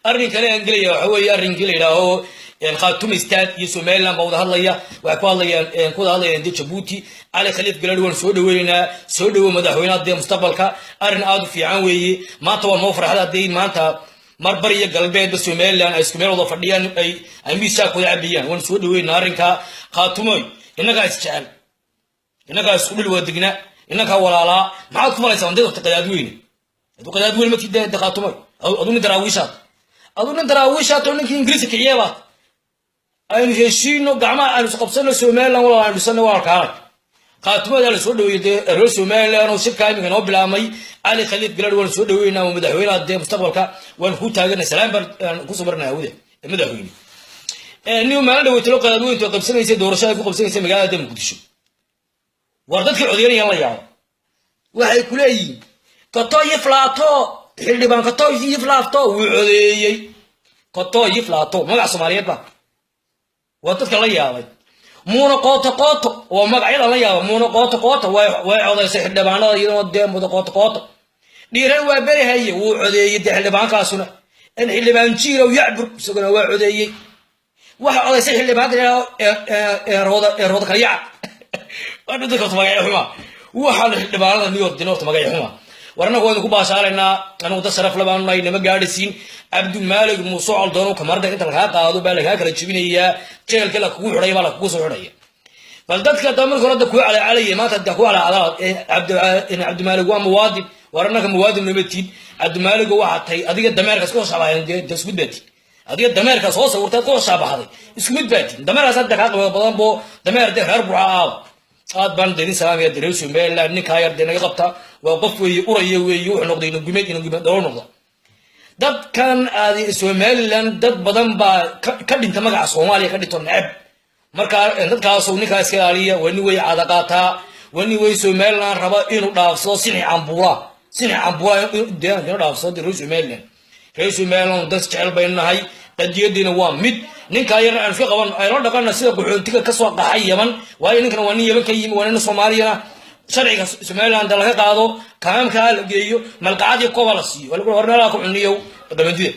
arrin kale aan gelaya waxa weeye arrinkii la yidhaaho khaatuum istaad iyo somaliland baa wada hadlaya waxay ku hadlayaan Djibouti Ali Khaliif Galad waan soo dhaweynaa madaxweynaha dee mustaqbalka arrin aad u fiican weeye maanta waa noo farxada deyn maanta marbar iyo galbeed somaliland ay isku meel wada fadhiyaan ay miiska ku cabiyaan waan soo dhaweynaa arrinka khaatuumay inaga isjecel inaga isku dhul wadagna inaga walaala maxaad ku malaysaa dadka qadaad weyn ma tidda khaatuumay aduna daraawiishaad oo ninkii ingiriiska kiciyeeba aynu heshiino gacmaha aynu qabsano somaliland wala aynu dhisano waa kaalay khaatuumada la soo dhaweeyay reer somaliland oo shirka imika noo bilaamay Ali Khaliif Galad waan soo dhaweynaa madaxweynaha dee mustaqbalka waan ku taaganay salaam bar ku sabarnaa awda madaxweyne niyo maalin dhaweeyay loo qadaad weyn oo qabsanaysa doorashada ku qabsanaysa magaalada Muqdisho war dadka codeynayaan la yaabo waxay ku leeyihiin kato yiflaato xildhibaan kato yiflaato wuu codeeyay kato yiflaato magac Soomaaliyeed ba waa dadka la yaabay muuna qooto oo magacyada la yaabo muuna qooto way codeysay xildhibaanada iyadoo dee muda qooto dhiiran waa barihaye wuu codeeyay xildhibaankaasuna in xildhibaan jiiro yacbur isaguna waa codeeyay waxa codeysay xildhibaanka rooda kala yac waa dadka magacyo xuma waxa xildhibaanada New York dinooda magacyo xuma warna kooda ku baashaalayna anu tasarruf labaan ma inama gaadhisiin Abdul Malik Muuse Aldano kamarda inta laga qaado baa laga kala jibinaya jeelka la kugu xidhay baa la kugu soo xidhay bal dadka damar kala ku calaalay maanta dadka ku calaalay Abdul Malik waa muwaadin warna ka muwaadin nimatiin Abdul Malik waxa tay adiga dameerka soo shabaayeen isku midbaati adiga dameerka soo sawirtay soo shabaxday isku midbaati dameerka saddex ka badan boo dameer de reer burca aad baan derin salaam ya direeyo Somaliland ninka yar denaga qabta waa qof weeye urayo weeye wuxuu noqday inuu gumeed doono noqdo dadkan aadi Somaliland dad badan baa ka dhinta magaca Soomaaliya ka dhinto nacab marka dadkaas oo ninka iska ilaaliya wani way caada qaata wani way Somaliland raba inuu dhaafso sinii ambura inuu dhaafso Somaliland reer Somaliland dad jecel baynahay qadiyadina waa mid ninka yar aan fi qaban ay la dhaqana sida qaxoontiga ka soo qaxay Yaman waa ninkan waa nin Yaman ka yimi waa nin Soomaaliya sharciga Somaliland laga qaado kaamka la geeyo malqaad iyo koob la siiyo wala horna la ku cuniyo dabadii